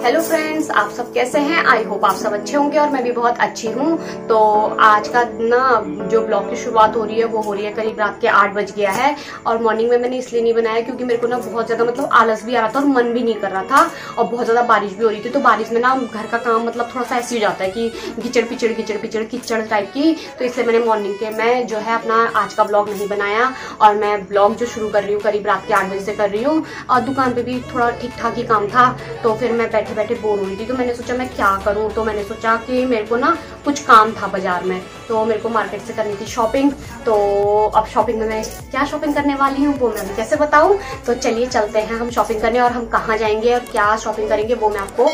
Hello friends, आप सब कैसे हैं? आई होप आप सब अच्छे होंगे और मैं भी बहुत अच्छी हूँ। तो आज का ना जो ब्लॉग की शुरुआत हो रही है वो हो रही है करीब रात के 8 बज गया है। और मॉर्निंग में मैंने इसलिए नहीं बनाया क्योंकि मेरे को ना बहुत ज्यादा मतलब आलस भी आ रहा था और मन भी नहीं कर रहा था और बहुत ज्यादा बारिश भी हो रही थी। तो बारिश में ना घर का काम मतलब थोड़ा सा ऐसे हो जाता है कि कीचड़ टाइप की। तो इसलिए मैंने मॉर्निंग के मैं जो है अपना आज का ब्लॉग नहीं बनाया और मैं ब्लॉग जो शुरू कर रही हूँ करीब रात के 8 बजे से कर रही हूँ। और दुकान पे भी थोड़ा ठीक ठाक ही काम था तो फिर मैं बैठे बैठे बोर हो रही थी। तो मैंने सोचा मैं क्या करूं, तो मैंने सोचा कि मेरे को ना कुछ काम था बाजार में, तो मेरे को मार्केट से करनी थी शॉपिंग। तो अब शॉपिंग में मैं क्या शॉपिंग करने वाली हूँ वो मैं अभी कैसे बताऊं। तो चलिए चलते हैं हम शॉपिंग करने, और हम कहाँ जाएंगे और क्या शॉपिंग करेंगे वो मैं आपको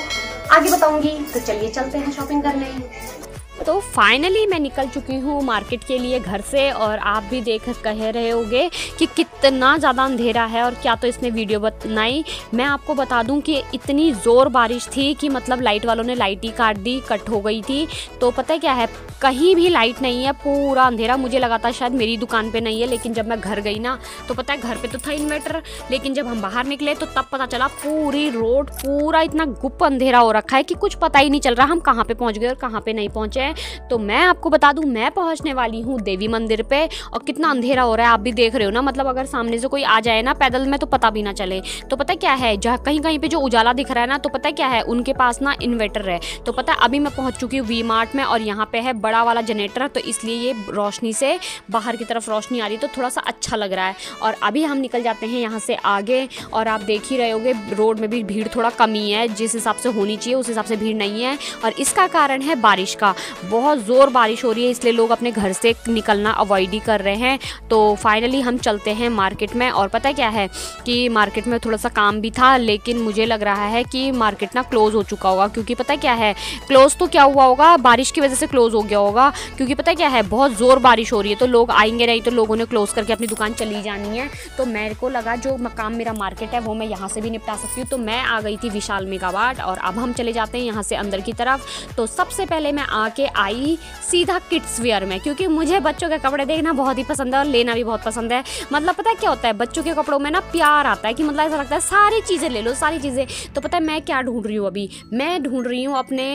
आगे बताऊंगी। तो चलिए चलते हैं शॉपिंग करने। तो फाइनली मैं निकल चुकी हूँ मार्केट के लिए घर से, और आप भी देख कह रहे होंगे कि कितना ज़्यादा अंधेरा है और क्या तो इसने वीडियो बनाई। मैं आपको बता दूं कि इतनी ज़ोर बारिश थी कि मतलब लाइट वालों ने लाइट ही काट दी, कट हो गई थी। तो पता है क्या है, कहीं भी लाइट नहीं है, पूरा अंधेरा। मुझे लगा था शायद मेरी दुकान पे नहीं है, लेकिन जब मैं घर गई ना तो पता है घर पे तो था इन्वर्टर, लेकिन जब हम बाहर निकले तो तब पता चला पूरी रोड पूरा इतना गुप्त अंधेरा हो रखा है कि कुछ पता ही नहीं चल रहा हम कहाँ पे पहुँच गए और कहाँ पे नहीं पहुँचे। तो मैं आपको बता दूं मैं पहुंचने वाली हूँ देवी मंदिर पे, और कितना अंधेरा हो रहा है आप भी देख रहे हो ना। मतलब अगर सामने से कोई आ जाए ना पैदल में तो पता भी ना चले। तो पता क्या है, जहाँ कहीं कहीं पे जो उजाला दिख रहा है ना, तो पता क्या है उनके पास ना इन्वर्टर है। तो पता अभी मैं पहुंच चुकी हूँ वी मार्ट में, और यहाँ पे है बड़ा वाला जनरेटर, तो इसलिए ये रोशनी से बाहर की तरफ रोशनी आ रही है तो थोड़ा सा अच्छा लग रहा है। और अभी हम निकल जाते हैं यहाँ से आगे, और आप देख ही रहे होगे रोड में भी भीड़ थोड़ा कमी है, जिस हिसाब से होनी चाहिए उस हिसाब से भीड़ नहीं है। और इसका कारण है बारिश का, बहुत ज़ोर बारिश हो रही है इसलिए लोग अपने घर से निकलना अवॉइड ही कर रहे हैं। तो फाइनली हम चलते हैं मार्केट में। और पता क्या है कि मार्केट में थोड़ा सा काम भी था, लेकिन मुझे लग रहा है कि मार्केट ना क्लोज़ हो चुका होगा, क्योंकि पता क्या है क्लोज़ तो क्या हुआ होगा, बारिश की वजह से क्लोज़ हो गया होगा। क्योंकि पता क्या है बहुत ज़ोर बारिश हो रही है तो लोग आएंगे नहीं, तो लोगों ने क्लोज़ करके अपनी दुकान चली जानी है। तो मेरे को लगा जो काम मेरा मार्केट है वो मैं यहाँ से भी निपटा सकती हूँ। तो मैं आ गई थी विशाल मेगा मार्ट, और अब हम चले जाते हैं यहाँ से अंदर की तरफ। तो सबसे पहले मैं आके आई सीधा किड्स वेयर में, क्योंकि मुझे बच्चों के कपड़े देखना बहुत ही पसंद है और लेना भी बहुत पसंद है। मतलब पता है क्या होता है, बच्चों के कपड़ों में ना प्यार आता है कि मतलब ऐसा लगता है सारी चीज़ें ले लो, सारी चीज़ें। तो पता है मैं क्या ढूंढ रही हूँ अभी, मैं ढूंढ रही हूँ अपने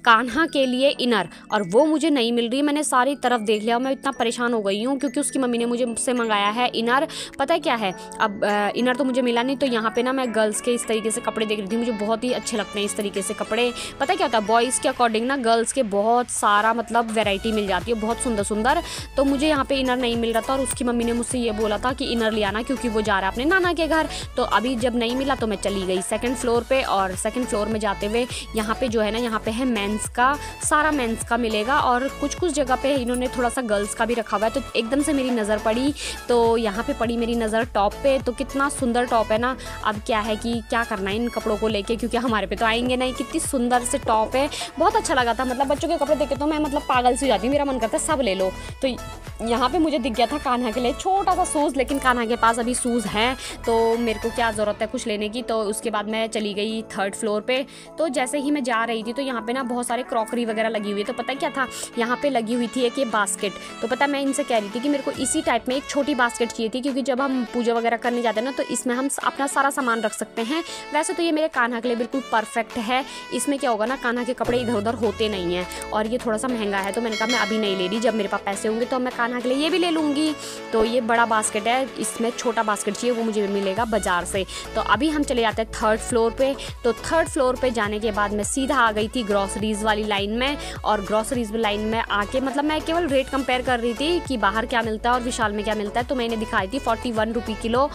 कान्हा के लिए इनर, और वो मुझे नहीं मिल रही। मैंने सारी तरफ देख लिया, मैं इतना परेशान हो गई हूँ क्योंकि उसकी मम्मी ने मुझसे मंगाया है इनर। पता है क्या है, अब इनर तो मुझे मिला नहीं। तो यहाँ पे ना मैं गर्ल्स के इस तरीके से कपड़े देख रही थी, मुझे बहुत ही अच्छे लगते हैं इस तरीके से कपड़े। पता है क्या होता है, बॉयज़ के अकॉर्डिंग ना गर्ल्स के बहुत सारा मतलब वेराइटी मिल जाती है, बहुत सुंदर सुंदर। तो मुझे यहाँ पे इनर नहीं मिल रहा था, और उसकी मम्मी ने मुझसे ये बोला था कि इनर ले आना क्योंकि वो जा रहा है अपने नाना के घर। तो अभी जब नहीं मिला तो मैं चली गई सेकंड फ्लोर पे, और सेकंड फ्लोर में जाते हुए यहाँ पे जो है ना, यहाँ पे है मेंस का, सारा मेंस का मिलेगा, और कुछ कुछ जगह पे इन्होंने थोड़ा सा गर्ल्स का भी रखा हुआ है। तो एकदम से मेरी नज़र पड़ी, तो यहाँ पे पड़ी मेरी नज़र टॉप पे। तो कितना सुंदर टॉप है ना। अब क्या है कि क्या करना है इन कपड़ों को लेके, क्योंकि हमारे पे तो आएंगे नहीं। कितनी सुंदर से टॉप है, बहुत अच्छा लगा था। मतलब बच्चों के कपड़े देखे तो मैं मतलब पागल सी हो जाती हूँ, मेरा मन करता है सब ले लो। तो यहाँ पे मुझे दिख गया था कान्हा के लिए छोटा सा शूज़, लेकिन कान्हा के पास अभी शूज़ हैं तो मेरे को क्या ज़रूरत है कुछ लेने की। तो उसके बाद मैं चली गई थर्ड फ्लोर पे। तो जैसे ही मैं जा रही थी तो यहाँ पे ना बहुत सारे क्रॉकरी वगैरह लगी हुई है। तो पता क्या था, यहाँ पे लगी हुई थी एक ये बास्केट। तो पता मैं इनसे कह रही थी कि मेरे को इसी टाइप में एक छोटी बास्केट चाहिए थी, क्योंकि जब हम पूजा वगैरह करने जाते हैं ना तो इसमें हम अपना सारा सामान रख सकते हैं। वैसे तो ये मेरे कान्हा के लिए बिल्कुल परफेक्ट है। इसमें क्या होगा ना, कान्हा के कपड़े इधर उधर होते नहीं हैं, और ये थोड़ा सा महंगा है। तो मैंने कहा मैं अभी नहीं ले रही, जब मेरे पास पैसे होंगे तो मैं कान्हा के लिए ये भी ले लूँगी। तो ये बड़ा बास्केट है, इसमें छोटा बास्केट चाहिए वो मुझे मिलेगा बाजार से। तो अभी हम चले जाते हैं थर्ड फ्लोर पे। तो थर्ड फ्लोर पे जाने के बाद मैं सीधा आ गई थी ग्रॉसरीज वाली लाइन में, और ग्रॉसरीज लाइन में आके मतलब मैं केवल रेट कंपेयर कर रही थी कि बाहर क्या मिलता है और विशाल में क्या मिलता है। तो मैंने दिखाई थी 41 रुपये किलो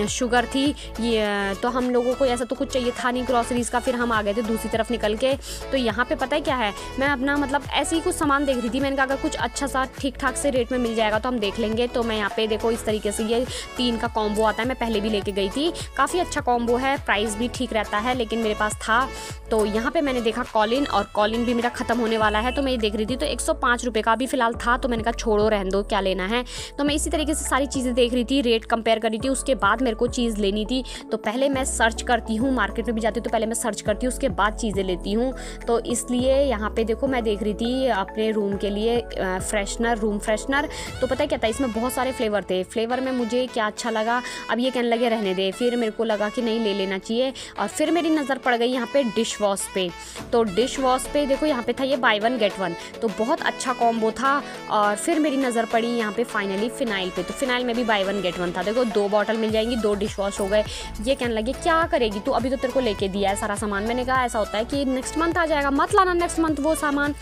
शुगर थी ये। तो हम लोगों को ऐसा तो कुछ चाहिए था नहीं ग्रॉसरीज का। फिर हम आ गए थे दूसरी तरफ निकल के। तो यहाँ पे पता है क्या है, मैं अपना मतलब ऐसे ही कुछ सामान देख रही थी। मैंने कहा अगर कुछ अच्छा सा ठीक ठाक से रेट में मिल जाएगा तो हम देख लेंगे। तो मैं यहाँ पे देखो इस तरीके से ये 3 का कॉम्बो आता है, मैं पहले भी लेके गई थी, काफ़ी अच्छा कॉम्बो है, प्राइस भी ठीक रहता है, लेकिन मेरे पास था। तो यहाँ पे मैंने देखा कॉलिन, और कॉलिन भी मेरा ख़त्म होने वाला है तो मैं ये देख रही थी। तो 105 रुपये का भी फिलहाल था, तो मैंने कहा छोड़ो रहने दो क्या लेना है। तो मैं इसी तरीके से सारी चीज़ें देख रही थी, रेट कंपेयर कर रही थी, उसके बाद मेरे को चीज़ लेनी थी। तो पहले मैं सर्च करती हूँ, मार्केट में भी जाती हूँ तो पहले मैं सर्च करती हूँ, उसके बाद चीज़ें लेती हूँ। तो इसलिए यहाँ पे देखो मैं देख रही थी अपने रूम के लिए फ्रेशनर, रूम फ्रेशनर। तो पता है क्या था, इसमें बहुत सारे फ्लेवर थे। फ्लेवर में मुझे क्या अच्छा लगा, अब ये कहने लगे रहने दे, फिर मेरे को लगा कि नहीं ले लेना चाहिए। और फिर मेरी नज़र पड़ गई यहाँ पे डिश वॉश पे। तो डिश वॉश पे देखो यहाँ पे था ये बाय 1 गेट 1, तो बहुत अच्छा कॉम्बो था। और फिर मेरी नज़र पड़ी यहाँ पे फाइनली फिनाइल पे। तो फिनाइल में भी बाय 1 गेट 1 था। देखो 2 बॉटल मिल जाएंगी, 2 डिश वॉश हो गए। ये कहने लगे क्या करेगी तू, अभी तो तेरे को लेके दिया है सारा सामान। मैंने कहा ऐसा होता है कि नेक्स्ट मंथ आ जाएगा, मत लाना नेक्स्ट मंथ वो सामान।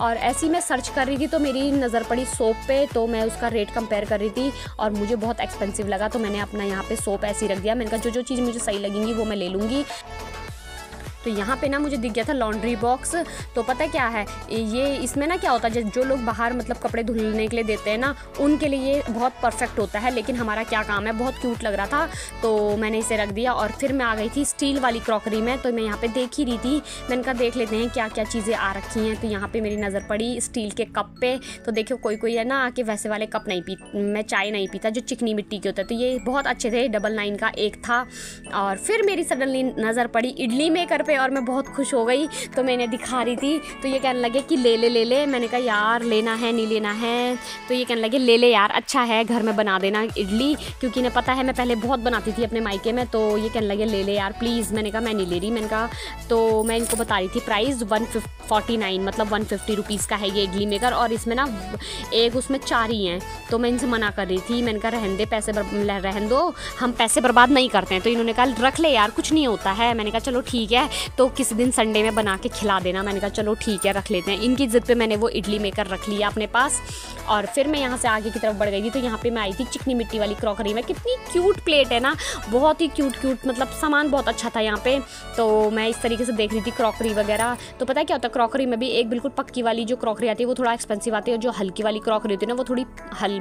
और ऐसी मैं सर्च कर रही थी तो मेरी नज़र पड़ी सोप पे। तो मैं उसका रेट कंपेयर कर रही थी और मुझे बहुत एक्सपेंसिव लगा। तो मैंने अपना यहाँ पे सोप ऐसे ही रख दिया। मैंने कहा जो चीज़ मुझे सही लगेंगी वो मैं ले लूँगी। तो यहाँ पे ना मुझे दिख गया था लॉन्ड्री बॉक्स। तो पता है क्या है, ये इसमें ना क्या होता है, जो लोग बाहर मतलब कपड़े धुलने के लिए देते हैं ना, उनके लिए ये बहुत परफेक्ट होता है। लेकिन हमारा क्या काम है, बहुत क्यूट लग रहा था तो मैंने इसे रख दिया। और फिर मैं आ गई थी स्टील वाली क्रॉकरी में। तो मैं यहाँ पे देख ही रही थी, मैंने कहा देख लेते हैं क्या क्या चीज़ें आ रखी हैं। तो यहाँ पर मेरी नज़र पड़ी स्टील के कप पे। तो देखो कोई है ना कि वैसे वाले कप नहीं मैं चाय नहीं पीता जो चिकनी मिट्टी के होते हैं। तो ये बहुत अच्छे थे, 999 का एक था। और फिर मेरी सडनली नज़र पड़ी इडली मेकर पे और मैं बहुत खुश हो गई। तो मैंने दिखा रही थी तो ये कहने लगे कि ले ले। मैंने कहा यार लेना है नहीं लेना है। तो ये कहने लगे ले यार, अच्छा है घर में बना देना इडली, क्योंकि इन्हें पता है मैं पहले बहुत बनाती थी अपने मायके में। तो ये कहने लगे ले यार प्लीज़। मैंने कहा मैं नहीं ले रही। मैंने कहा तो मैं इनको बता रही थी प्राइस 149 मतलब 150 रुपीज़ का है ये इडली मेकर। और इसमें ना एक उसमें 4 ही हैं। तो मैं इनसे मना कर रही थी, मैंने कहा रहन दे, रहन दो, हम पैसे बर्बाद नहीं करते हैं। तो इन्होंने कहा रख ले यार कुछ नहीं होता है। मैंने कहा चलो ठीक है, तो किसी दिन संडे में बना के खिला देना। मैंने कहा चलो ठीक है रख लेते हैं। इनकी ज़िद पे मैंने वो इडली मेकर रख लिया अपने पास। और फिर मैं यहाँ से आगे की तरफ बढ़ गई थी। तो यहाँ पे मैं आई थी चिकनी मिट्टी वाली क्रॉकरी में। कितनी क्यूट प्लेट है ना, बहुत ही क्यूट मतलब सामान बहुत अच्छा था यहाँ पे। तो मैं इस तरीके से देख रही थी क्रॉकरी वगैरह। तो पता है क्या होता है, क्रॉकरी में भी एक बिल्कुल पक्की वाली जो क्रॉकरी आती है वो थोड़ा एक्सपेंसिव आती है, और जो हल्की वाली क्रॉकरी होती है ना वो थोड़ी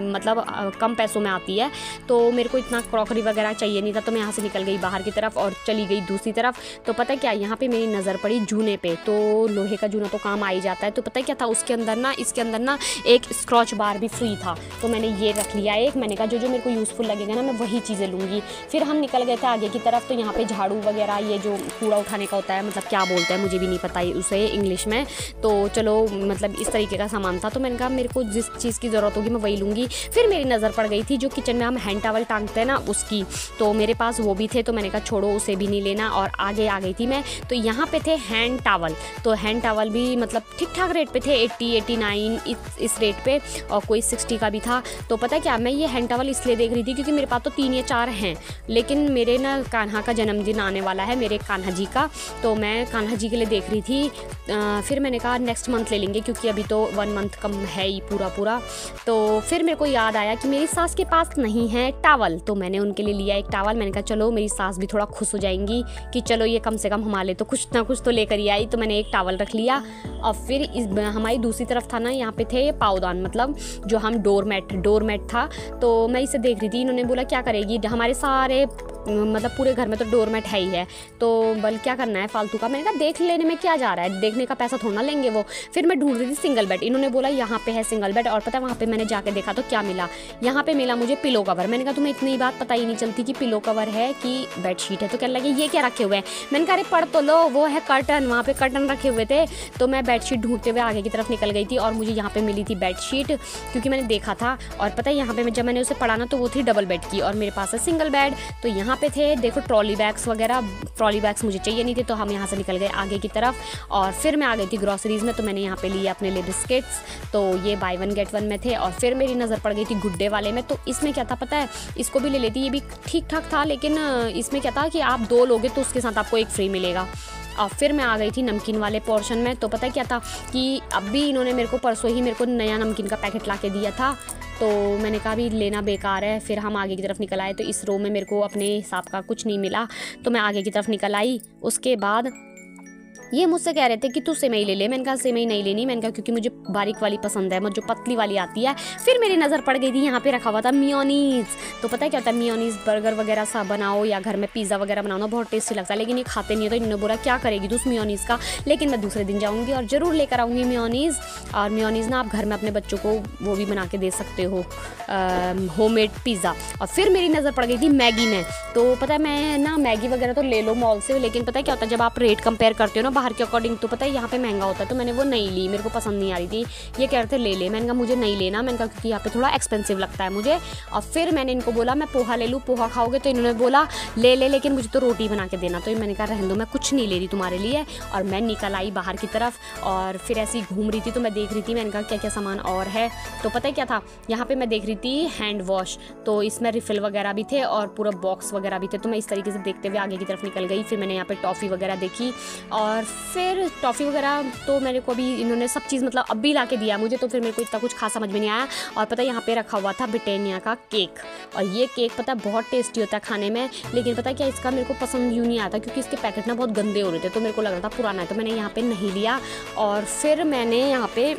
मतलब कम पैसों में आती है। तो मेरे को इतना क्रॉकरी वगैरह चाहिए नहीं था। तो मैं यहाँ से निकल गई बाहर की तरफ और चली गई दूसरी तरफ। तो पता है क्या, यहाँ पे मेरी नज़र पड़ी जूने पे। तो लोहे का जूना तो काम आ ही जाता है। तो पता है क्या था, उसके अंदर ना इसके अंदर ना एक स्क्रॉच बार भी फ्री था। तो मैंने ये रख लिया एक। मैंने कहा जो मेरे को यूज़फुल लगेगा ना मैं वही चीज़ें लूँगी। फिर हम निकल गए थे आगे की तरफ। तो यहाँ पे झाड़ू वगैरह, ये जो कूड़ा उठाने का होता है, मतलब क्या बोलते हैं मुझे भी नहीं पता उसे इंग्लिश में। तो चलो मतलब इस तरीके का सामान था। तो मैंने कहा मेरे को जिस चीज़ की ज़रूरत होगी मैं वही लूँगी। फिर मेरी नज़र पड़ गई थी जो किचन में हम हैंड टॉवल टांगते हैं ना उसकी। तो मेरे पास वो भी थे। तो मैंने कहा छोड़ो उसे भी नहीं लेना। और आगे आ गई थी मैं। तो यहाँ पे थे हैंड टॉवल। तो हैंड टॉवल भी मतलब ठीक ठाक रेट पे थे, 80, 89 इस रेट पे, और कोई 60 का भी था। तो पता है क्या, मैं ये हैंड टॉवल इसलिए देख रही थी क्योंकि मेरे पास तो 3 या 4 हैं। लेकिन मेरे ना कान्हा का जन्मदिन आने वाला है, मेरे कान्हा जी का। तो मैं कान्हा जी के लिए देख रही थी। फिर मैंने कहा नेक्स्ट मंथ ले लेंगे क्योंकि अभी तो 1 मंथ कम है ही पूरा। तो फिर मेरे को याद आया कि मेरी सास के पास नहीं है टॉवल। तो मैंने उनके लिए लिया एक टॉवल। मैंने कहा चलो मेरी सास भी थोड़ा खुश हो जाएंगी कि चलो ये कम से कम हमारे तो कुछ ना कुछ तो लेकर ही आई। तो मैंने एक टॉवल रख लिया। और फिर हमारी दूसरी तरफ था ना, यहाँ पे थे पावदान, मतलब जो हम डोरमेट था। तो मैं इसे देख रही थी। इन्होंने बोला क्या करेगी, हमारे सारे मतलब पूरे घर में तो डोरमेट है ही है, तो बल क्या करना है फालतू का। मैंने कहा देख लेने में क्या जा रहा है, देखने का पैसा थोड़ा ना लेंगे वो। फिर मैं ढूंढ रही थी सिंगल बेड। इन्होंने बोला यहाँ पे है सिंगल बेड। और पता है वहाँ पे मैंने जाके देखा तो क्या मिला, यहाँ पे मिला मुझे पिलो कवर। मैंने कहा तुम्हें इतनी बात पता ही नहीं चलती कि पिलो कवर है कि बेडशीट है। तो कहने लगे ये क्या रखे हुए हैं। मैंने कहा अरे पढ़ तो लो, वो है कर्टन, वहाँ पे कर्टन रखे हुए थे। तो मैं बेडशीट ढूंढते हुए आगे की तरफ निकल गई थी और मुझे यहाँ पे मिली थी बेडशीट, क्योंकि मैंने देखा था। और पता है यहाँ पे जब मैंने उसे पढ़ा ना तो वो थी डबल बेड की, और मेरे पास है सिंगल बेड। तो यहाँ पे थे देखो ट्रॉली बैग्स वगैरह। ट्रॉली बैग्स मुझे चाहिए नहीं थे, तो हम यहाँ से निकल गए आगे की तरफ। और फिर मैं आ गई थी ग्रॉसरीज में। तो मैंने यहाँ पे लिए अपने लिए बिस्किट्स। तो ये बाय 1 गेट 1 में थे। और फिर मेरी नज़र पड़ गई थी गुड्डे वाले में। तो इसमें क्या था पता है, इसको भी ले लेती, ये भी ठीक ठाक था। लेकिन इसमें क्या था कि आप 2 लोगे तो उसके साथ आपको 1 फ्री मिलेगा। और फिर मैं आ गई थी नमकीन वाले पोर्शन में। तो पता है क्या था कि अभी इन्होंने मेरे को परसों ही मेरे को नया नमकीन का पैकेट ला के दिया था। तो मैंने कहा भी लेना बेकार है। फिर हम आगे की तरफ निकल आए। तो इस रो में मेरे को अपने हिसाब का कुछ नहीं मिला। तो मैं आगे की तरफ निकल आई। उसके बाद ये मुझसे कह रहे थे कि तू सेवई ले ले। मैंने कहा सेवई नहीं लेनी। मैंने कहा क्योंकि मुझे बारीक वाली पसंद है, मुझे जो पतली वाली आती है। फिर मेरी नज़र पड़ गई थी यहाँ पे रखा हुआ था मियोनीज़। तो पता है क्या होता है, मियोनीज़ बर्गर वगैरह सा बनाओ या घर में पिज़्ज़ा वगैरह बनाओ ना, बहुत टेस्टी लगता है। लेकिन ये खाते नहीं है। तो इन्होंने बोला क्या करेगी तू उस मियोनीज़ का। लेकिन मैं दूसरे दिन जाऊँगी और ज़रूर लेकर आऊँगी मियोनीज़। और मियोनीज़ ना आप घर में अपने बच्चों को वो भी बना के दे सकते हो, होममेड पिज़्ज़ा। और फिर मेरी नज़र पड़ गई थी मैगी में। तो पता है मैं ना मैगी वगैरह तो ले लो मॉल से, लेकिन पता है क्या होता है जब आप रेट कंपेयर करते हो ना बाहर के अकॉर्डिंग तो पता है यहाँ पे महंगा होता है, तो मैंने वो नहीं ली, मेरे को पसंद नहीं आ रही थी। ये कह रहे थे ले ले, मैंने कहा मुझे नहीं लेना, मैंने कहा क्योंकि यहाँ पे थोड़ा एक्सपेंसिव लगता है मुझे। और फिर मैंने इनको बोला मैं पोहा ले लूँ, पोहा खाओगे? तो इन्होंने बोला ले ले, लेकिन मुझे तो रोटी बना के देना। तो मैंने कहा रहने दो, मैं कुछ नहीं ले रही तुम्हारे लिए। और मैं निकल आई बाहर की तरफ और फिर ऐसी घूम रही थी, तो मैं देख रही थी, मैंने कहा क्या क्या सामान और है। तो पता है क्या था, यहाँ पे मैं देख रही थी हैंड वॉश, तो इसमें रिफिल वगैरह भी थे और पूरा बॉक्स वगैरह भी थे। तो मैं इस तरीके से देखते हुए आगे की तरफ निकल गई। फिर मैंने यहाँ पे टॉफ़ी वगैरह देखी और फिर टॉफ़ी वगैरह तो मेरे को अभी इन्होंने सब चीज़ मतलब अब भी ला के दिया मुझे, तो फिर मेरे को इतना कुछ खास समझ में नहीं आया। और पता है यहाँ पे रखा हुआ था ब्रिटानिया का केक, और ये केक पता है बहुत टेस्टी होता है खाने में, लेकिन पता है क्या इसका मेरे को पसंद यूँ नहीं आता क्योंकि इसके पैकेट ना बहुत गंदे हो रहे थे, तो मेरे को लग रहा था पुराना है, तो मैंने यहाँ पे नहीं लिया। और फिर मैंने यहाँ पे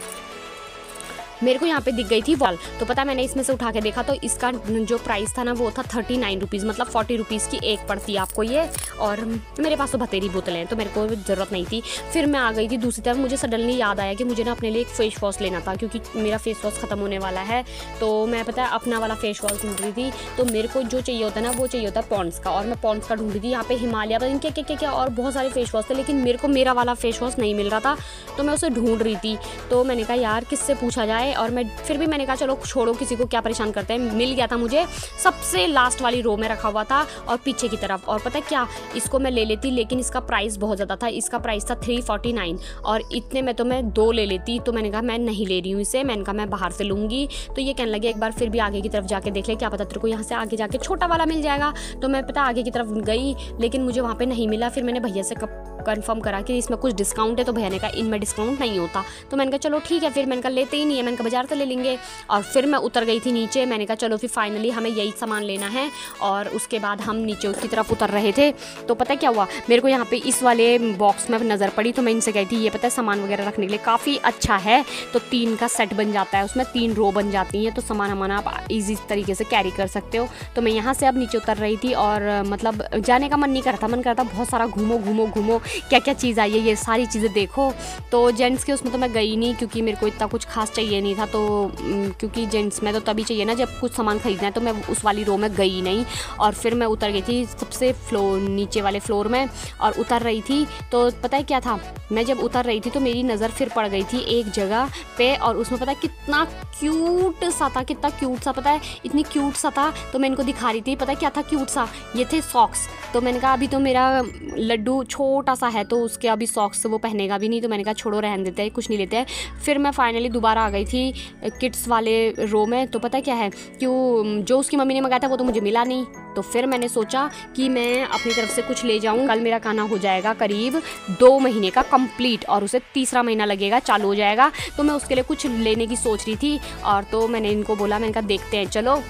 मेरे को यहाँ पे दिख गई थी वॉल, तो पता है मैंने इसमें से उठा के देखा तो इसका जो प्राइस था ना वो था 39 रुपीज़, मतलब 40 रुपीज़ की एक पड़ती है आपको ये। और मेरे पास तो बतेरी बोतलें हैं तो मेरे को ज़रूरत नहीं थी। फिर मैं आ गई थी दूसरी तरफ, मुझे सडनली याद आया कि मुझे ना अपने लिए एक फेस वॉश लेना था क्योंकि मेरा फेस वॉश ख़त्म होने वाला है। तो मैं पता है अपना वाला फेस वॉश ढूंढ रही थी, तो मेरे को जो चाहिए होता है ना वो चाहिए होता है पॉन्ड्स का, और मैं पॉन्ड्स का ढूंढ रही थी। यहाँ पे हिमालय पर इनके क्या और बहुत सारे फेस वॉश थे, लेकिन मेरे को मेरा वाला फेस वॉश नहीं मिल रहा था, तो मैं उसे ढूंढ रही थी। तो मैंने कहा यार किससे पूछा जाए, और मैं फिर भी मैंने कहा चलो छोड़ो, किसी को क्या परेशान करते हैं। मिल गया था मुझे, सबसे लास्ट वाली रो में रखा हुआ था और पीछे की तरफ। और पता है क्या, इसको मैं ले लेती लेकिन इसका प्राइस बहुत ज़्यादा था, इसका प्राइस था 349 और इतने में तो मैं 2 ले लेती। तो मैंने कहा मैं नहीं ले रही हूँ इसे, मैंने कहा मैं बाहर से लूँगी। तो ये कहने लगे एक बार फिर भी आगे की तरफ जाके देख ले, क्या पता तेरे को यहाँ से आगे जाके छोटा वाला मिल जाएगा। तो मैं पता आगे की तरफ गई लेकिन मुझे वहाँ पर नहीं मिला। फिर मैंने भैया से कंफर्म करा कि इसमें कुछ डिस्काउंट है, तो भैया ने कहा इनमें डिस्काउंट नहीं होता। तो मैंने कहा चलो ठीक है, फिर मैंने कहा लेते ही नहीं है, मैंने कहा बाजार से ले लेंगे। और फिर मैं उतर गई थी नीचे, मैंने कहा चलो फिर फाइनली हमें यही सामान लेना है। और उसके बाद हम नीचे उसकी तरफ उतर रहे थे, तो पता है क्या हुआ, मेरे को यहाँ पे इस वाले बॉक्स में नज़र पड़ी। तो मैं इनसे कही थी ये पता है सामान वगैरह रखने के लिए काफ़ी अच्छा है, तो 3 का सेट बन जाता है, उसमें 3 रो बन जाती हैं, तो सामान हमारा आप ईजी तरीके से कैरी कर सकते हो। तो मैं यहाँ से अब नीचे उतर रही थी और मतलब जाने का मन नहीं कर रहा था, मन कर रहा था बहुत सारा घूमो घूमो घूमो, क्या क्या चीज़ आई है ये सारी चीज़ें देखो। तो जेंट्स के उसमें तो मैं गई नहीं क्योंकि मेरे को इतना कुछ खास चाहिए नहीं था, तो क्योंकि जेंट्स में तो तभी चाहिए ना जब कुछ सामान खरीदना है, तो मैं उस वाली रो में गई नहीं। और फिर मैं उतर गई थी सबसे नीचे वाले फ्लोर में और उतर रही थी। तो पता है क्या था, मैं जब उतर रही थी तो मेरी नज़र फिर पड़ गई थी एक जगह पे, और उसमें पता है कितना क्यूट सा था, कितना क्यूट सा, पता है इतनी क्यूट सा था। तो मैं इनको दिखा रही थी, पता है क्या था क्यूट सा, ये थे सॉक्स। तो मैंने कहा अभी तो मेरा लड्डू छोटा सा है तो उसके अभी सॉक्स वो पहनेगा भी नहीं, तो मैंने कहा छोड़ो रहने देते हैं, कुछ नहीं लेते हैं। फिर मैं फाइनली दोबारा आ गई थी किड्स वाले रो में। तो पता है क्या है, क्यों जो उसकी मम्मी ने मंगाया था वो तो मुझे मिला नहीं, तो फिर मैंने सोचा कि मैं अपनी तरफ से कुछ ले जाऊँ। कल मेरा खाना हो जाएगा करीब 2 महीने का कंप्लीट और उसे 3रा महीना लगेगा, चालू हो जाएगा, तो मैं उसके लिए कुछ लेने की सोच रही थी। और तो मैंने इनको बोला, मैंने कहा देखते हैं चलो।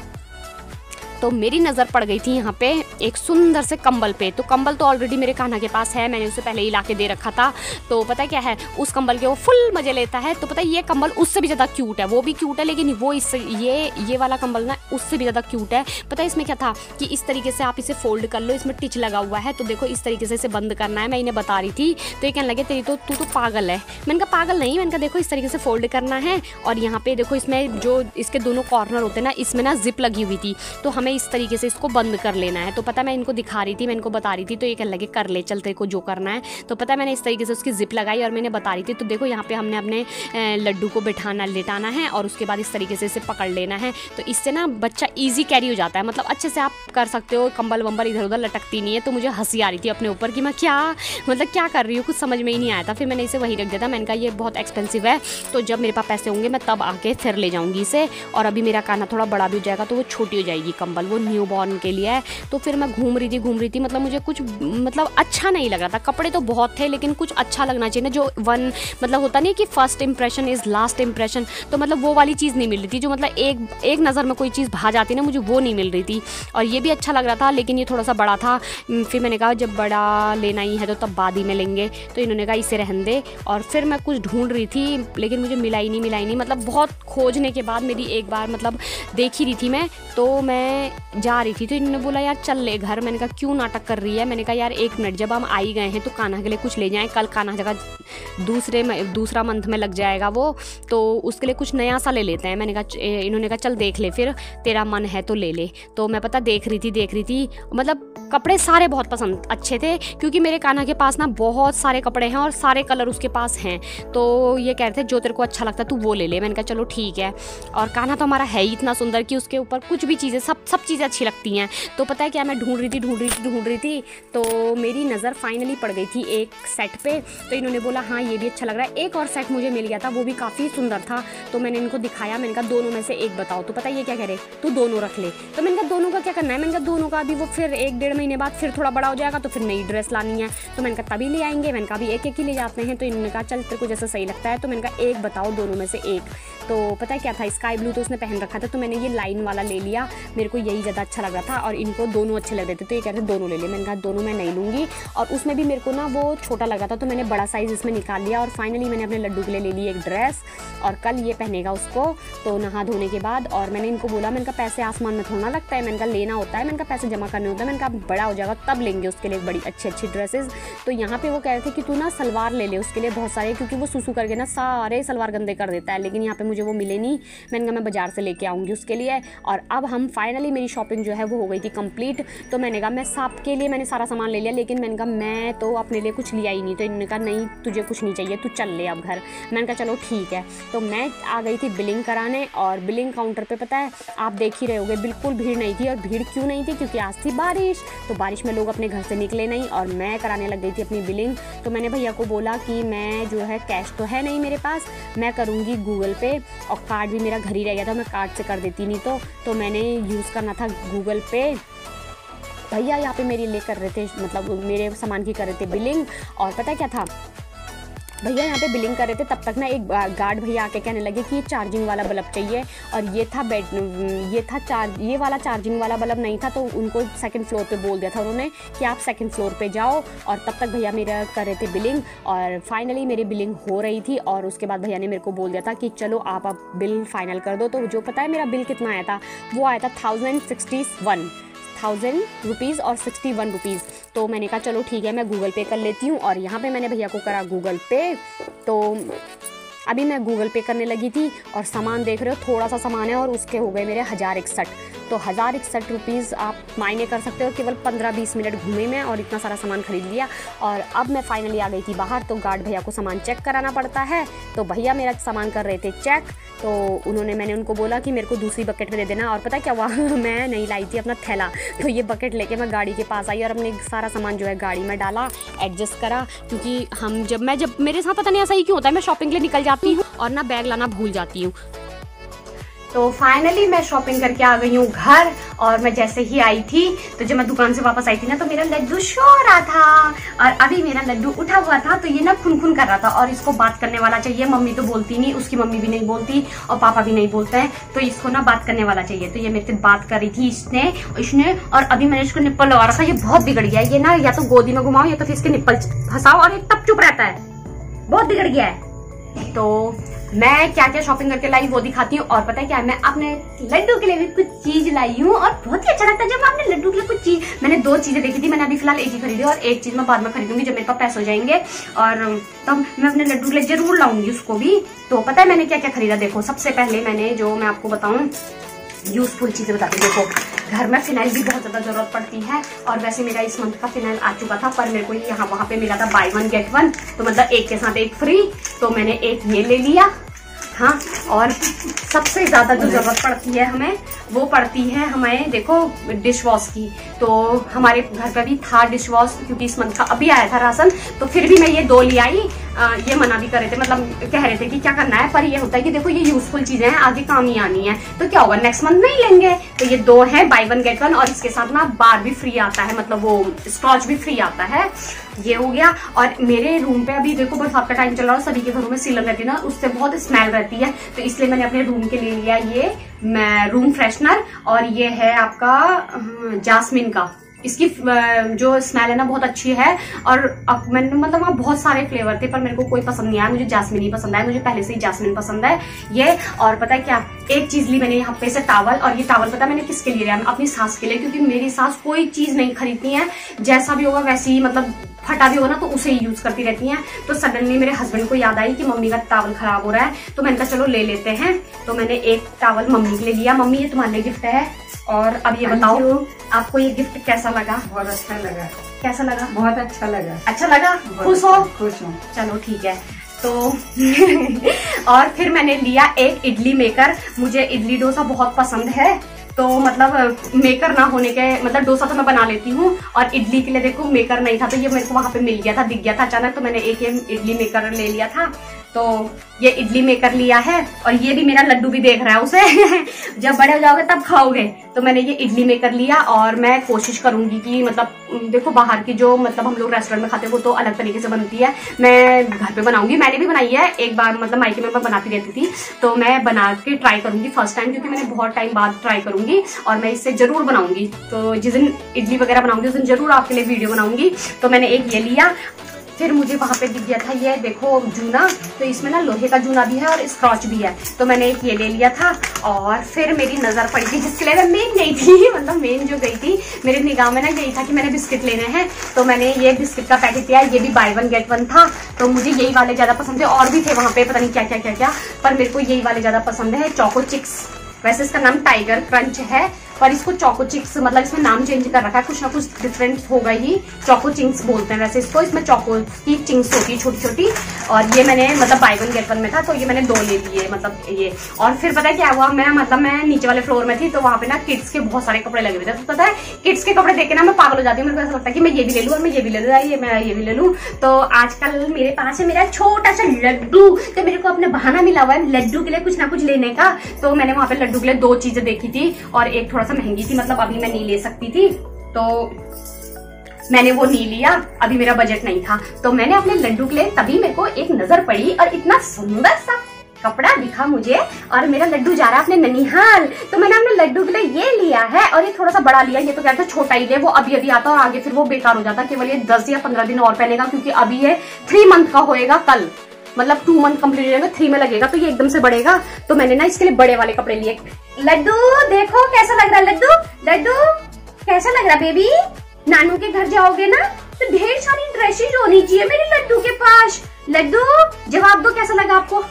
तो मेरी नज़र पड़ गई थी यहाँ पे एक सुंदर से कंबल पे। तो कंबल तो ऑलरेडी मेरे कान्हा के पास है, मैंने उसे पहले ही ला के दे रखा था। तो पता है क्या है, उस कंबल के वो फुल मज़े लेता है। तो पता है ये कंबल उससे भी ज़्यादा क्यूट है, वो भी क्यूट है लेकिन वो इससे ये वाला कंबल ना उससे भी ज़्यादा क्यूट है। पता है इसमें क्या था कि इस तरीके से आप इसे फोल्ड कर लो, इसमें टिच लगा हुआ है, तो देखो इस तरीके से इसे बंद करना है। मैं इन्हें बता रही थी तो ये कहने लगे तेरी तो तू तो पागल है। मैंने कहा पागल नहीं, मैंने कहा देखो इस तरीके से फोल्ड करना है। और यहाँ पे देखो इसमें जो इसके दोनों कॉर्नर होते हैं ना, इसमें ना जिप लगी हुई थी, तो हमें इस तरीके से इसको बंद कर लेना है। तो पता मैं इनको दिखा रही थी, मैं इनको बता रही थी, तो ये कहने लगे कर ले चल तेरे को जो करना है। तो पता है मैंने इस तरीके से उसकी जिप लगाई और मैंने बता रही थी। तो देखो यहाँ पे हमने अपने लड्डू को बिठाना लेटाना है और उसके बाद इस तरीके से इसे पकड़ लेना है। तो इससे ना बच्चा ईजी कैरी हो जाता है, मतलब अच्छे से आप कर सकते हो, कंबल वंबल इधर उधर लटकती नहीं है। तो मुझे हंसी आ रही थी अपने ऊपर कि मैं क्या कर रही हूँ, कुछ समझ में ही नहीं आया था। फिर मैंने इसे वहीं रख दिया था, मैंने कहा ये बहुत एक्सपेंसिव है, तो जब मेरे पास पैसे होंगे मैं तब आके फिर ले जाऊँगी इसे। और अभी मेरा कान्हा थोड़ा बड़ा भी हो जाएगा तो वो छोटी हो जाएगी कंबल, वो न्यू बॉर्न के लिए है। तो फिर मैं घूम रही थी, मतलब मुझे कुछ मतलब अच्छा नहीं लग रहा था। कपड़े तो बहुत थे लेकिन कुछ अच्छा लगना चाहिए ना, जो मतलब होता नहीं कि first impression is last impression, तो मतलब वो वाली चीज़ नहीं मिल रही थी, जो मतलब एक नज़र में कोई चीज़ भा जाती ना, मुझे वो नहीं मिल रही थी। और ये भी अच्छा लग रहा था लेकिन ये थोड़ा सा बड़ा था। फिर मैंने कहा जब बड़ा लेना ही है तो तब बाद ही में लेंगे, तो इन्होंने कहा इसे रहने दे। और फिर मैं कुछ ढूंढ रही थी लेकिन मुझे मिला ही नहीं, मतलब बहुत खोजने के बाद मेरी एक बार मतलब देख ही रही थी मैं, तो मैं मैं जा रही थी तो इन्होंने बोला यार चल ले घर। मैंने कहा क्यों नाटक कर रही है। मैंने कहा यार एक मिनट, जब हम आ ही गए हैं तो कान्हा के लिए कुछ ले जाएं, कल कान्हा जगह दूसरा मंथ में लग जाएगा वो, तो उसके लिए कुछ नया सा ले लेते हैं। मैंने कहा, इन्होंने कहा चल देख ले फिर, तेरा मन है तो ले ले। तो मैं पता देख रही थी, मतलब कपड़े सारे बहुत पसंद अच्छे थे, क्योंकि मेरे कान्हा के पास ना बहुत सारे कपड़े हैं और सारे कलर उसके पास हैं। तो ये कह रहे थे जो तेरे को अच्छा लगता है तू वो ले ले। मैंने कहा चलो ठीक है। और कान्हा तो हमारा है ही इतना सुंदर कि उसके ऊपर कुछ भी चीज़ें सब चीज़ें अच्छी लगती हैं। तो पता है क्या, मैं ढूंढ रही थी तो मेरी नज़र फाइनली पड़ गई थी एक सेट पे। तो इन्होंने बोला हाँ ये भी अच्छा लग रहा है। एक और सेट मुझे मिल गया था, वो भी काफ़ी सुंदर था। तो मैंने इनको दिखाया, मैंने कहा दोनों में से एक बताओ। तो पता है ये क्या कह रहे, तू दोनों रख ले। तो मैंने कहा दोनों का क्या करना है। मैंने कहा दोनों का अभी वो फिर 1-1.5 महीने बाद फिर थोड़ा बड़ा हो जाएगा तो फिर नई ड्रेस लानी है। तो मैंने कहा तभी ले आएंगे। मैंने कहा अभी एक ही ले जाते हैं। तो इन्होंने कहा चल तेरे को जैसा सही लगता है। तो मैंने कहा एक बताओ दोनों में से एक। तो पता है क्या था, स्काई ब्लू तो उसने पहन रखा था, तो मैंने ये लाइन वाला ले लिया। मेरे को यही ज़्यादा अच्छा लग रहा था और इनको दोनों अच्छे लग रहे थे। तो ये कहते दोनों ले ले। मैंने कहा दोनों मैं नहीं लूँगी। और उसमें भी मेरे को ना वो छोटा लग रहा था, तो मैंने बड़ा साइज़ इसमें निकाल लिया। और फाइनली मैंने अपने लड्डू के लिए ले ली एक ड्रेस, और कल ये पहनेगा उसको तो नहा धोने के बाद। और मैंने इनको बोला, मैंने कहा पैसे आसमान में थोड़ा लगता है, मैंने कहा लेना होता है, मैंने कहा पैसे जमा करने होता है, मैंने कहा बड़ा हो जाएगा तब लेंगे उसके लिए बड़ी अच्छी ड्रेसेस। तो यहाँ पे वो कह रहे थे कि तू ना सलवार ले ले उसके लिए बहुत सारे, क्योंकि वो सुसु करके ना सारे सलवार गंदे कर देता है। लेकिन यहाँ पे मुझे वो मिले नहीं। मैंने कहा मैं बाजार से लेके आऊँगी उसके लिए। और अब हम फाइनली मेरी शॉपिंग जो है वो हो गई थी कंप्लीट। तो मैंने कहा मैं सबके लिए मैंने सारा सामान ले लिया, लेकिन मैंने कहा मैं तो अपने लिए कुछ लिया ही नहीं। तो इन्होंने कहा नहीं तुझे कुछ नहीं चाहिए, तू चल ले अब घर। मैंने कहा चलो ठीक है। तो मैं आ गई थी बिलिंग कराने, और बिलिंग काउंटर पे पता है आप देख ही रहे होगे बिल्कुल भीड़ नहीं थी। और भीड़ क्यों नहीं थी, क्योंकि आज थी बारिश। तो बारिश में लोग अपने घर से निकले नहीं, और मैं कराने लग गई थी अपनी बिलिंग। तो मैंने भैया को बोला कि मैं जो है कैश तो है नहीं मेरे पास, मैं करूँगी गूगल पे। और कार्ड भी मेरा घर ही रह गया था, मैं कार्ड से कर देती नहीं तो मैंने यूज़ करना था गूगल पे। भैया यहाँ पे मेरी ले कर रहे थे, मतलब मेरे सामान की कर रहे थे बिलिंग। और पता क्या था, भैया यहाँ पे बिलिंग कर रहे थे, तब तक ना एक गार्ड भैया आके कहने लगे कि ये चार्जिंग वाला बल्ब चाहिए। और ये वाला चार्जिंग वाला बल्ब नहीं था, तो उनको सेकंड फ्लोर पे बोल दिया था उन्होंने कि आप सेकंड फ्लोर पे जाओ। और तब तक भैया मेरा कर रहे थे बिलिंग, और फाइनली मेरी बिलिंग हो रही थी। और उसके बाद भैया ने मेरे को बोल दिया था कि चलो आप अब बिल फाइनल कर दो। तो जो पता है मेरा बिल कितना आया था, वो आया था 1000 रुपीज़ और 61 रुपीज़। तो मैंने कहा चलो ठीक है मैं गूगल पे कर लेती हूँ। और यहाँ पे मैंने भैया को करा गूगल पे। तो अभी मैं गूगल पे करने लगी थी, और सामान देख रहे हो थोड़ा सा सामान है, और उसके हो गए मेरे 1061। तो 1061 रुपीज़ आप मायने कर सकते हो, केवल 15-20 मिनट घूमे मैं और इतना सारा सामान खरीद लिया। और अब मैं फाइनली आ गई थी बाहर। तो गार्ड भैया को सामान चेक कराना पड़ता है, तो भैया मेरा सामान कर रहे थे चेक। तो मैंने उनको बोला कि मेरे को दूसरी बकेट में दे देना। और पता क्या हुआ, मैं नहीं लाई थी अपना थैला, तो ये बकेट लेके मैं गाड़ी के पास आई और अपने सारा सामान जो है गाड़ी में डाला, एडजस्ट करा। क्योंकि जब मेरे साथ पता नहीं ऐसा ही क्यों होता है, मैं शॉपिंग के लिए निकल जाती हूँ और ना बैग लाना भूल जाती हूँ। तो फाइनली मैं शॉपिंग करके आ गई हूँ घर। और मैं जैसे ही आई थी, तो जब मैं दुकान से वापस आई थी ना, तो मेरा लड्डू सो रहा था। और अभी मेरा लड्डू उठा हुआ था, तो ये ना खुन कर रहा था। और इसको बात करने वाला चाहिए। मम्मी तो बोलती नहीं, उसकी मम्मी भी नहीं बोलती और पापा भी नहीं बोलते हैं, तो इसको ना बात करने वाला चाहिए। तो ये मेरे से बात कर रही थी इसने। और अभी मैंने इसको निप्पल लगा रखा। ये बहुत बिगड़ गया है। ये ना या तो गोदी में घुमाओ या तो फिर इसके निप्पल फंसाओ, और ये तब चुप रहता है। बहुत बिगड़ गया है। तो मैं क्या क्या शॉपिंग करके लाई वो दिखाती हूँ। और पता है क्या, मैं अपने लड्डू के लिए भी कुछ चीज लाई हूँ, और बहुत ही अच्छा लगता है जब मैं अपने लड्डू के लिए कुछ चीज। मैंने 2 चीजें देखी थी, मैंने अभी फिलहाल एक ही खरीदी, और एक चीज मैं बाद में खरीदूंगी जब मेरे पास पैसे हो जाएंगे, और तब मैं अपने लड्डू के लिए जरूर लाऊंगी उसको भी। तो पता है मैंने क्या क्या खरीदा, देखो सबसे पहले मैं आपको बताऊं यूजफुल चीजें बताती हूँ। देखो घर में फिनाइल भी बहुत ज्यादा जरूरत पड़ती है, और वैसे मेरा इस मंथ का फिनाइल आ चुका था, पर मेरे को यहाँ वहां पे मिला था बाय 1 गेट 1, तो मतलब एक के साथ एक फ्री। तो मैंने एक ये ले लिया। हाँ, और सबसे ज्यादा जो जरूरत पड़ती है हमें, वो पड़ती है हमें देखो डिश वॉश की। तो हमारे घर पे भी था डिश वॉश, क्योंकि इस मंथ का अभी आया था राशन, तो फिर भी मैं ये 2 ले आई। ये मना भी कर रहे थे, मतलब कह रहे थे कि क्या करना है, पर ये होता है कि देखो ये यूजफुल चीजें हैं, आगे काम ही आनी है, तो क्या होगा नेक्स्ट मंथ नहीं लेंगे। तो ये 2 है बाय 1 गेट 1, और इसके साथ ना बार भी फ्री आता है, मतलब वो स्कॉच भी फ्री आता है। ये हो गया। और मेरे रूम पे अभी देखो बरसात का टाइम चल रहा है, सभी के घरों में सीलन रहती है ना, उससे बहुत स्मेल रहती है, तो इसलिए मैंने अपने रूम के लिए लिया ये रूम फ्रेशनर। और ये है आपका जास्मिन का, इसकी जो स्मेल है ना बहुत अच्छी है। और मैंने मतलब वहाँ बहुत सारे फ्लेवर थे पर मेरे को कोई पसंद नहीं आया, मुझे जैस्मिन ही पसंद आया, मुझे पहले से ही जैस्मिन पसंद है ये। और पता है क्या, एक चीज ली मैंने यहाँ पे से टावल, और ये टावल पता है मैंने किसके लिए लिया, अपनी सास के लिए, क्योंकि मेरी सास कोई चीज नहीं खरीदती है, जैसा भी होगा वैसे ही मतलब फटा भी हो ना तो उसे ही यूज करती रहती हैं। तो सडनली मेरे हस्बैंड को याद आई कि मम्मी का टावल खराब हो रहा है, तो मैंने कहा चलो ले लेते हैं। तो मैंने एक टावल मम्मी के लिए लिया। मम्मी ये तुम्हारे लिए गिफ्ट है। और अब ये बताओ आपको ये गिफ्ट कैसा लगा? बहुत अच्छा लगा। कैसा लगा? बहुत अच्छा लगा। अच्छा लगा? खुश हो? खुश हूँ। चलो ठीक है। तो और फिर मैंने लिया एक इडली मेकर। मुझे इडली डोसा बहुत पसंद है, तो मतलब मेकर ना होने के मतलब डोसा तो मैं बना लेती हूँ, और इडली के लिए देखो मेकर नहीं था, तो ये मेरे को वहां पे मिल गया था, दिख गया था अचानक, तो मैंने एक ये इडली मेकर ले लिया था। तो ये इडली मेकर लिया है, और ये भी मेरा लड्डू भी देख रहा है उसे जब बड़े हो जाओगे तब खाओगे। तो मैंने ये इडली मेकर लिया, और मैं कोशिश करूंगी कि मतलब देखो बाहर की जो मतलब हम लोग रेस्टोरेंट में खाते हैं वो तो अलग तरीके से बनती है, मैं घर पे बनाऊंगी। मैंने भी बनाई है एक बार, मतलब मायके में मैं बनाती रहती थी, तो मैं बना के ट्राई करूंगी फर्स्ट टाइम, क्योंकि मैंने बहुत टाइम बाद ट्राई करूंगी, और मैं इससे जरूर बनाऊंगी। तो जिस दिन इडली वगैरह बनाऊंगी उस दिन जरूर आपके लिए वीडियो बनाऊंगी। तो मैंने एक ये लिया। फिर मुझे वहां पे दिख गया था ये देखो जूना, तो इसमें ना लोहे का जूना भी है और स्क्रॉच भी है, तो मैंने एक ये ले लिया था। और फिर मेरी नजर पड़ी थी जिसके लिए मैं मेन गई थी मतलब मेन जो गई थी मेरी निगाह में ना यही था कि मैंने बिस्किट लेने हैं, तो मैंने ये बिस्किट का पैकेट लिया। ये भी बाय वन गेट वन था, तो मुझे यही वाले ज्यादा पसंद थे, और भी थे वहां पे पता नहीं क्या क्या क्या क्या, पर मेरे को यही वाले ज्यादा पसंद है। चोको चिक्स, वैसे इसका नाम टाइगर क्रंच है, पर इसको चोको चिक्स मतलब इसमें नाम चेंज कर रखा है, कुछ ना कुछ डिफरेंट होगा ही। चोको चिंग्स बोलते हैं वैसे इसको, इसमें चोको की चिंग्स होती है छोटी छोटी। और ये मैंने मतलब बाय वन गेट वन में था, तो ये मैंने 2 ले लिए मतलब ये। और फिर पता है क्या हुआ, मैं नीचे वाले फ्लोर में थी, तो वहां पे ना किड्स के बहुत सारे कपड़े लगे हुए थे। तो पता है किड्स के कपड़े देख के ना मैं पागल हो जाती हूँ, मेरे को ऐसा लगता है कि मैं ये भी ले लूँ और मैं ये भी ले लूँ, ये भी ले लूँ। तो आजकल मेरे पास है मेरा छोटा सा लड्डू, तो मेरे को अपना बहाना मिला हुआ है लड्डू के लिए कुछ ना कुछ लेने का। तो मैंने वहां पे लड्डू के लिए 2 चीजें देखी थी, और एक थोड़ा सा महंगी थी, मतलब अभी मैं नहीं ले सकती थी, तो मैंने वो नहीं लिया, अभी मेरा बजट नहीं था। तो मैंने अपने लड्डू के लिए तभी मेरे को एक नजर पड़ी, और इतना सुंदर सा कपड़ा दिखा मुझे, और मेरा लड्डू जा रहा है अपने ननिहाल, तो मैंने अपने लड्डू के लिए ये लिया है। और ये थोड़ा सा बड़ा लिया, ये तो कहते छोटा ही ले, वो अभी अभी आता और आगे फिर वो बेकार हो जाता, केवल ये 10 या 15 दिन और पहनेगा, क्योंकि अभी ये 3 मंथ का होएगा कल, मतलब 2 मंथ कंप्लीट हो जाएगा, 3 में लगेगा, तो ये एकदम से बढ़ेगा। तो मैंने ना इसके लिए बड़े वाले कपड़े लिए। लड्डू देखो कैसा लग रहा है, लड्डू कैसा लग रहा है बेबी? नानू के घर जाओगे ना तो ढेर सारी ड्रेसेस होनी चाहिए मेरे लड्डू के पास। लड्डू जवाब दो, कैसा लगा आपको?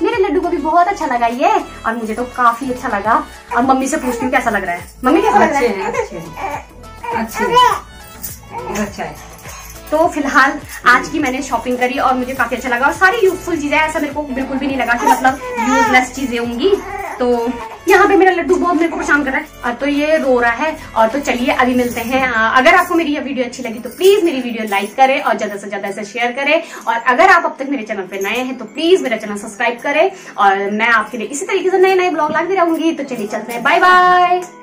मेरे लड्डू को भी बहुत अच्छा लगा ये, और मुझे तो काफी अच्छा लगा। और मम्मी से पूछती हूँ कैसा लग रहा है। मम्मी कैसा लग रहा है? अच्छा है। तो फिलहाल आज की मैंने शॉपिंग करी और मुझे काफी अच्छा लगा, और सारी यूजफुल चीजें, ऐसा मेरे को बिल्कुल भी नहीं लगा कि मतलब यूजलेस चीजें होंगी। तो यहाँ पे मेरा लड्डू बहुत मेरे को परेशान कर रहा है, और तो ये रो रहा है। और तो चलिए अभी मिलते हैं। अगर आपको मेरी ये वीडियो अच्छी लगी तो प्लीज मेरी वीडियो लाइक करें और ज्यादा से ज्यादा इसे शेयर करें, और अगर आप अब तक मेरे चैनल पे नए हैं तो प्लीज मेरा चैनल सब्सक्राइब करें, और मैं आपके लिए इसी तरीके से नए नए ब्लॉग लाती रहूंगी। तो चलिए चलते हैं, बाय बाय।